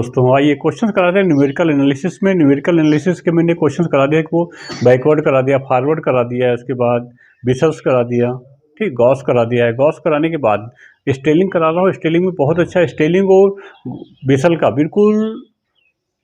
दोस्तों आइए क्वेश्चन करा दिया न्यूमेरिकल एनालिसिस में। न्यूमेरिकल एनालिसिस के मैंने क्वेश्चन करा दिया कि वो बैकवर्ड करा दिया, फॉरवर्ड करा दिया है, उसके बाद बेसल्स करा दिया, ठीक, गॉस करा दिया है। गॉस कराने के बाद स्टेलिंग करा रहा हूँ। स्टेलिंग में बहुत अच्छा स्टेलिंग और बेसल का बिल्कुल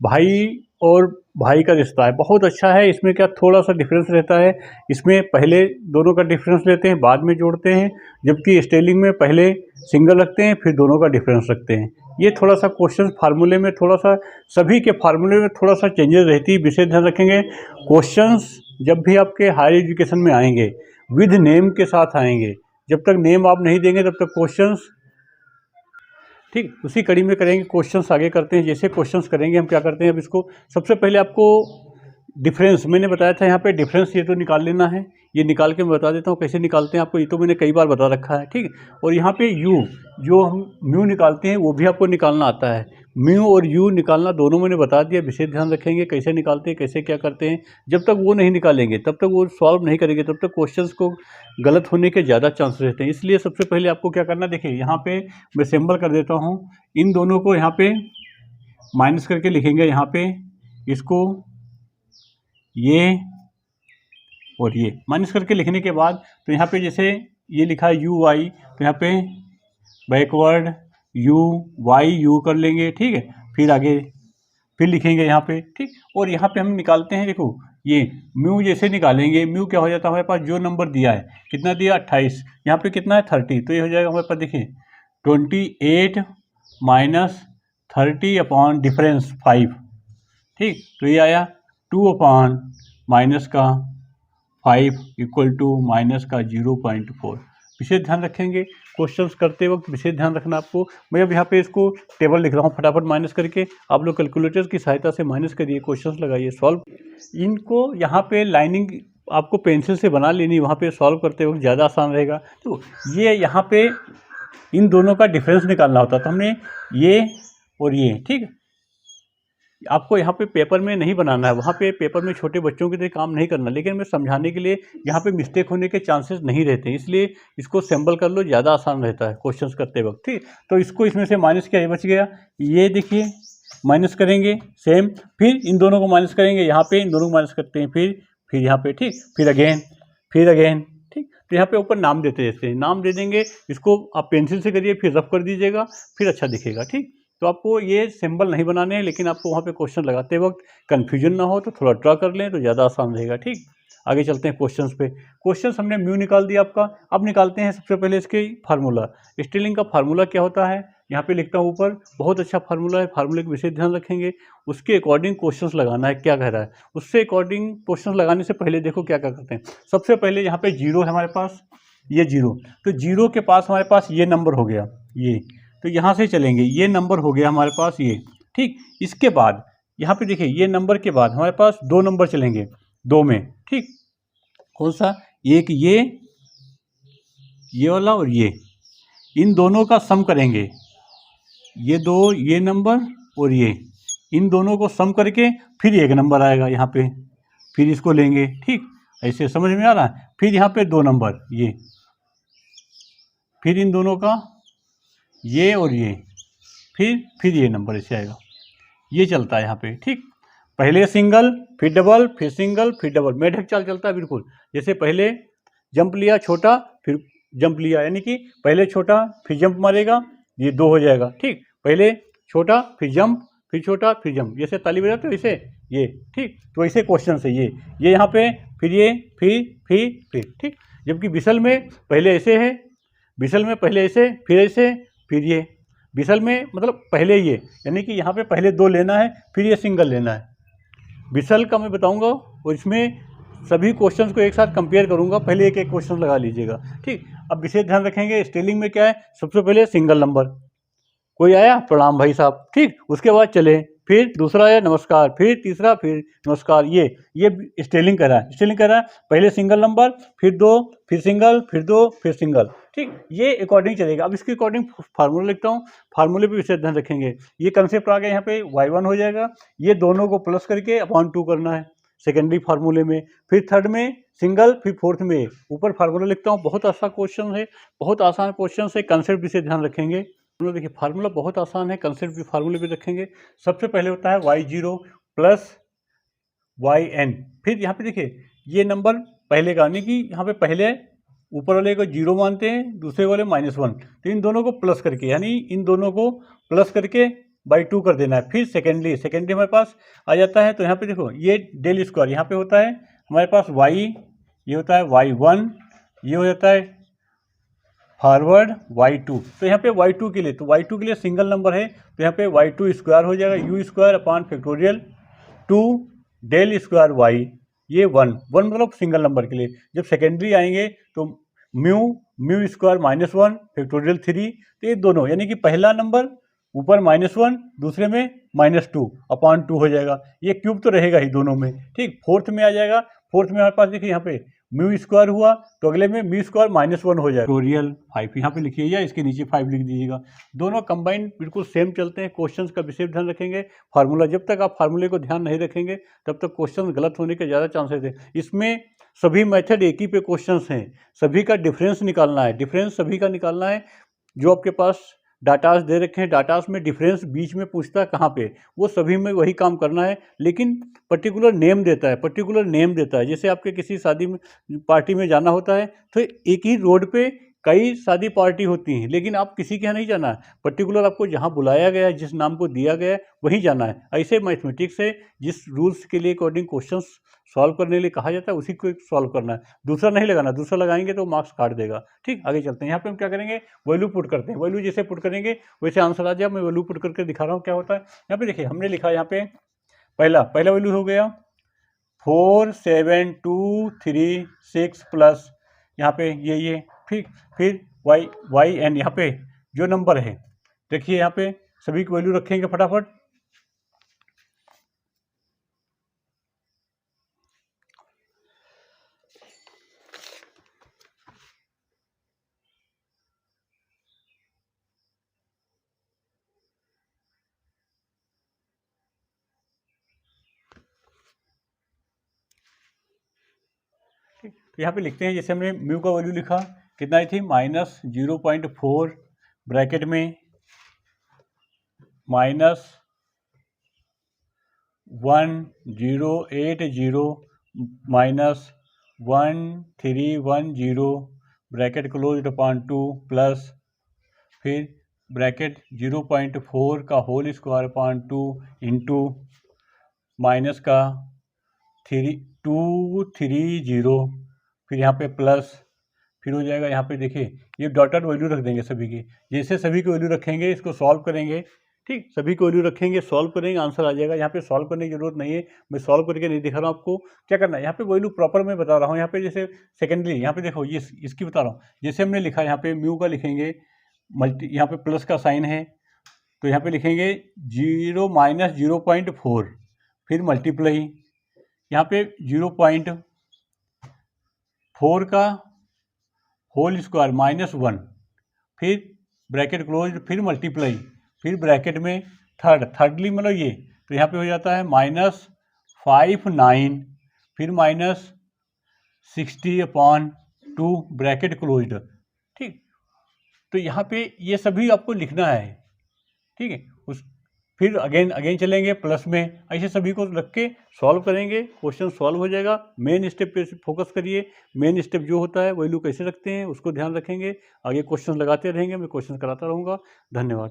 भाई और भाई का रिश्ता है, बहुत अच्छा है। इसमें क्या थोड़ा सा डिफरेंस रहता है, इसमें पहले दोनों का डिफरेंस लेते हैं बाद में जोड़ते हैं, जबकि स्टेलिंग में पहले सिंगल रखते हैं फिर दोनों का डिफरेंस रखते हैं। ये थोड़ा सा क्वेश्चन फार्मूले में थोड़ा सा, सभी के फार्मूले में थोड़ा सा चेंजेस रहती है, विशेष ध्यान रखेंगे। क्वेश्चंस जब भी आपके हायर एजुकेशन में आएंगे विद नेम के साथ आएंगे, जब तक नेम आप नहीं देंगे तब तक क्वेश्चंस, ठीक, उसी कड़ी में करेंगे। क्वेश्चंस आगे करते हैं। जैसे क्वेश्चंस करेंगे हम क्या करते हैं, अब इसको सबसे पहले आपको डिफरेंस मैंने बताया था, यहाँ पे डिफरेंस ये तो निकाल लेना है। ये निकाल के मैं बता देता हूँ कैसे निकालते हैं आपको, ये तो मैंने कई बार बता रखा है, ठीक। और यहाँ पे यू, जो हम म्यू निकालते हैं वो भी आपको निकालना आता है। म्यू और यू निकालना दोनों मैंने बता दिया, विशेष ध्यान रखेंगे कैसे निकालते हैं, कैसे क्या करते हैं। जब तक वो नहीं निकालेंगे तब तक वो सॉल्व नहीं करेंगे, तब तक क्वेश्चंस को गलत होने के ज़्यादा चांस रहते हैं। इसलिए सबसे पहले आपको क्या करना, देखिए यहाँ पे मैं सिंबल कर देता हूँ। इन दोनों को यहाँ पे माइनस करके लिखेंगे, यहाँ पे इसको ये और ये माइनस करके लिखने के बाद तो यहाँ पे जैसे ये लिखा है यू वाई, तो यहाँ पे बैकवर्ड यू वाई यू कर लेंगे, ठीक है। फिर आगे फिर लिखेंगे यहाँ पे, ठीक। और यहाँ पे हम निकालते हैं, देखो ये म्यू जैसे निकालेंगे, म्यू क्या हो जाता है हमारे पास, जो नंबर दिया है कितना दिया 28, यहाँ पे कितना है 30, तो ये हो जाएगा हमारे पास, देखिए 28 माइनस 30 अपॉन डिफरेंस 5, ठीक। तो ये आया 2 अपॉन माइनस का 5 इक्वल टू माइनस का 0.4। विशेष ध्यान रखेंगे क्वेश्चंस करते वक्त, विशेष ध्यान रखना आपको। मैं अब यहाँ पे इसको टेबल लिख रहा हूँ, फटाफट माइनस करके आप लोग कैलकुलेटर की सहायता से माइनस करिए, क्वेश्चंस लगाइए, सॉल्व। इनको यहाँ पे लाइनिंग आपको पेंसिल से बना लेनी, वहाँ पे सॉल्व करते वक्त ज़्यादा आसान रहेगा। तो ये यहाँ पे इन दोनों का डिफरेंस निकालना होता, तो हमने ये और ये, ठीक। आपको यहाँ पे पेपर में नहीं बनाना है, वहाँ पे पेपर में छोटे बच्चों के लिए काम नहीं करना, लेकिन मैं समझाने के लिए यहाँ पे मिस्टेक होने के चांसेस नहीं रहते, इसलिए इसको सिंबल कर लो, ज़्यादा आसान रहता है क्वेश्चंस करते वक्त, ठीक। तो इसको इसमें से माइनस किया, ये बच गया, ये देखिए माइनस करेंगे सेम, फिर इन दोनों को माइनस करेंगे, यहाँ पे इन दोनों को माइनस करते हैं, फिर यहाँ पे, ठीक, फिर अगेन, ठीक। तो यहाँ पे ऊपर नाम देते हैं, जैसे नाम दे देंगे, इसको आप पेंसिल से करिए, फिर रफ कर दीजिएगा, फिर अच्छा दिखेगा, ठीक। तो आपको ये सिंबल नहीं बनाने हैं, लेकिन आपको वहाँ पे क्वेश्चन लगाते वक्त कन्फ्यूजन ना हो तो थोड़ा ड्रा कर लें तो ज़्यादा आसान रहेगा, ठीक। आगे चलते हैं क्वेश्चंस पे। क्वेश्चंस हमने म्यू निकाल दिया आपका, अब निकालते हैं सबसे पहले इसके फार्मूला। स्टेलिंग का फार्मूला क्या होता है, यहाँ पे लिखता हूँ ऊपर, बहुत अच्छा फार्मूला है, फार्मूले के विशेष ध्यान रखेंगे, उसके अकॉर्डिंग क्वेश्चंस लगाना है, क्या कह रहा है उससे अकॉर्डिंग क्वेश्चन लगाने से पहले देखो क्या क्या करते हैं। सबसे पहले यहाँ पे जीरो है हमारे पास, ये जीरो, तो जीरो के पास हमारे पास ये नंबर हो गया, ये, तो यहाँ से चलेंगे, ये नंबर हो गया हमारे पास ये, ठीक। इसके बाद यहाँ पे देखिए ये नंबर के बाद हमारे पास दो नंबर चलेंगे, दो में, ठीक। कौन सा, एक ये वाला और ये, इन दोनों का सम करेंगे, ये दो, ये नंबर और ये, इन दोनों को सम करके फिर एक नंबर आएगा यहाँ पे, फिर इसको लेंगे, ठीक। ऐसे समझ में आ रहा है। फिर यहाँ पे दो नंबर ये, फिर इन दोनों का ये और ये, फिर ये नंबर ऐसे आएगा, ये चलता है यहाँ पे, ठीक। पहले सिंगल फिर डबल, फिर सिंगल फिर डबल, मेढक चाल चलता है बिल्कुल। जैसे पहले जंप लिया छोटा, फिर जंप लिया, यानी कि पहले छोटा फिर जंप मारेगा, ये दो हो जाएगा, ठीक। पहले छोटा फिर जंप, फिर छोटा फिर जंप, जैसे ताली बजाते हो वैसे ये, ठीक। तो ऐसे क्वेश्चन है ये यहाँ पे, फिर ये, फिर, ठीक। जबकि बिसल में पहले ऐसे है, बिसल में पहले ऐसे, फिर ये, बिसल में मतलब पहले ये, यानी कि यहाँ पे पहले दो लेना है, फिर ये सिंगल लेना है। बिसल का मैं बताऊंगा और इसमें सभी क्वेश्चंस को एक साथ कंपेयर करूंगा, पहले एक एक क्वेश्चन लगा लीजिएगा, ठीक। अब विशेष ध्यान रखेंगे स्टेलिंग में क्या है, सबसे पहले सिंगल नंबर, कोई आया प्रणाम भाई साहब, ठीक। उसके बाद चले, फिर दूसरा आया नमस्कार, फिर तीसरा फिर नमस्कार, ये स्टेलिंग कर रहा है, पहले सिंगल नंबर, फिर दो, फिर सिंगल, फिर दो, फिर सिंगल, ठीक। ये अकॉर्डिंग चलेगा। अब इसके अकॉर्डिंग फार्मूला लिखता हूँ, फार्मूले पे विशेष ध्यान रखेंगे। ये कंसेप्ट आ गया, यहाँ पे y1 हो जाएगा, ये दोनों को प्लस करके अपॉन 2 करना है सेकेंडरी फार्मूले में, फिर थर्ड में सिंगल, फिर फोर्थ में ऊपर फार्मूला लिखता हूँ। बहुत अच्छा क्वेश्चन है, बहुत आसान क्वेश्चन है, कंसेप्ट विशेष ध्यान रखेंगे। देखिए फार्मूला बहुत आसान है, कंसेप्ट भी फार्मूले पे रखेंगे। सबसे पहले होता है y0 प्लस yn। फिर यहाँ पे देखिए ये नंबर पहले का, यानी कि यहाँ पे पहले ऊपर वाले को 0 मानते हैं, दूसरे वाले -1, तो इन दोनों को प्लस करके, यानी इन दोनों को प्लस करके बाई 2 कर देना है। फिर सेकेंडली हमारे पास आ जाता है, तो यहाँ पे देखो ये डेल स्क्वायर यहाँ पे होता है हमारे पास y, ये होता है y1, ये हो जाता है फॉरवर्ड y2। तो यहाँ पे y2 के लिए, तो y2 के लिए सिंगल नंबर है, तो यहाँ पे y2 स्क्वायर हो जाएगा u square upon factorial 2 del square y, ये 1 मतलब सिंगल नंबर के लिए। जब सेकेंडरी आएंगे तो म्यू स्क्वायर -1 फैक्टोरियल 3, तो ये दोनों, यानी कि पहला नंबर ऊपर -1, दूसरे में -2 अपॉन 2 हो जाएगा। ये क्यूब तो रहेगा ही दोनों में, ठीक। फोर्थ में आ जाएगा, फोर्थ में हमारे पास देखिए यहाँ पे म्यू स्क्वायर हुआ, तो अगले में म्यू स्क्वायर -1 हो जाएगा। फैक्टोरियल 5 यहाँ पे लिखिए, या इसके नीचे 5 लिख दीजिएगा। दोनों कंबाइंड बिल्कुल सेम चलते हैं। क्वेश्चंस का विशेष ध्यान रखेंगे। फार्मूला, जब तक आप फार्मूले को ध्यान नहीं रखेंगे तब तक क्वेश्चन गलत होने के ज़्यादा चांसेस है। इसमें सभी मेथड एक ही पे क्वेश्चंस हैं, सभी का डिफरेंस निकालना है, डिफरेंस सभी का निकालना है। जो आपके पास डाटास दे रखे हैं, डाटास में डिफरेंस बीच में पूछता है कहाँ पे, वो सभी में वही काम करना है, लेकिन पर्टिकुलर नेम देता है, पर्टिकुलर नेम देता है। जैसे आपके किसी शादी में, पार्टी में जाना होता है, तो एक ही रोड पे कई शादी पार्टी होती हैं, लेकिन आप किसी के यहाँ नहीं जाना है, पर्टिकुलर आपको जहाँ बुलाया गया है, जिस नाम को दिया गया है वहीं जाना है। ऐसे मैथमेटिक्स से जिस रूल्स के लिए अकॉर्डिंग क्वेश्चन सॉल्व करने के लिए कहा जाता है, उसी को सॉल्व करना है, दूसरा नहीं लगाना। दूसरा लगाएंगे तो मार्क्स काट देगा, ठीक। आगे चलते हैं। यहाँ पे हम क्या करेंगे, वैल्यू पुट करते हैं। वैल्यू जैसे पुट करेंगे वैसे आंसर आ जाए। मैं वैल्यू पुट करके दिखा रहा हूँ क्या होता है। यहाँ पे देखिए हमने लिखा यहाँ पे पहला वैल्यू हो गया 47236 प्लस यहाँ पे ये फिर वाई एन, यहाँ पे जो नंबर है देखिए, यहाँ पे सभी की वैल्यू रखेंगे फटाफट। तो यहाँ पे लिखते हैं, जैसे हमने म्यू का वैल्यू लिखा, कितना आई थी, -0.4 ब्रैकेट में -1080 -1310 ब्रैकेट क्लोज्ड अपॉन 2 प्लस फिर ब्रैकेट 0.4 का whole square upon 2 into minus का 230, फिर यहाँ पे प्लस, फिर हो जाएगा यहाँ पे देखिए ये डॉटेड वैल्यू रख देंगे सभी की। जैसे सभी की वैल्यू रखेंगे, इसको सॉल्व करेंगे, ठीक। सभी को वैल्यू रखेंगे, सॉल्व करेंगे, आंसर आ जाएगा। यहाँ पे सॉल्व करने की जरूरत नहीं है, मैं सॉल्व करके नहीं दिखा रहा हूँ आपको क्या करना है। यहाँ पे वैल्यू प्रॉपर मैं बता रहा हूँ। यहाँ पे जैसे सेकेंडली, यहाँ पे देखो ये इसकी बता रहा हूँ। जैसे हमने लिखा यहाँ पे म्यू का लिखेंगे मल्टी, यहाँ पे प्लस का साइन है, तो यहाँ पे लिखेंगे 0 - 0.4, फिर मल्टीप्लाई, यहाँ पे 0.4 का होल स्क्वायर -1, फिर ब्रैकेट क्लोज, फिर मल्टीप्लाई, फिर ब्रैकेट में थर्डली मतलब ये, तो यहाँ पे हो जाता है -59, फिर -60/2 ब्रैकेट क्लोज्ड, ठीक। तो यहाँ पे ये सभी आपको लिखना है, ठीक है। फिर अगेन चलेंगे प्लस में, ऐसे सभी को रख के सॉल्व करेंगे, क्वेश्चन सॉल्व हो जाएगा। मेन स्टेप पे फोकस करिए, मेन स्टेप जो होता है वैल्यू कैसे रखते हैं उसको ध्यान रखेंगे। आगे क्वेश्चन लगाते रहेंगे, मैं क्वेश्चन कराता रहूँगा। धन्यवाद।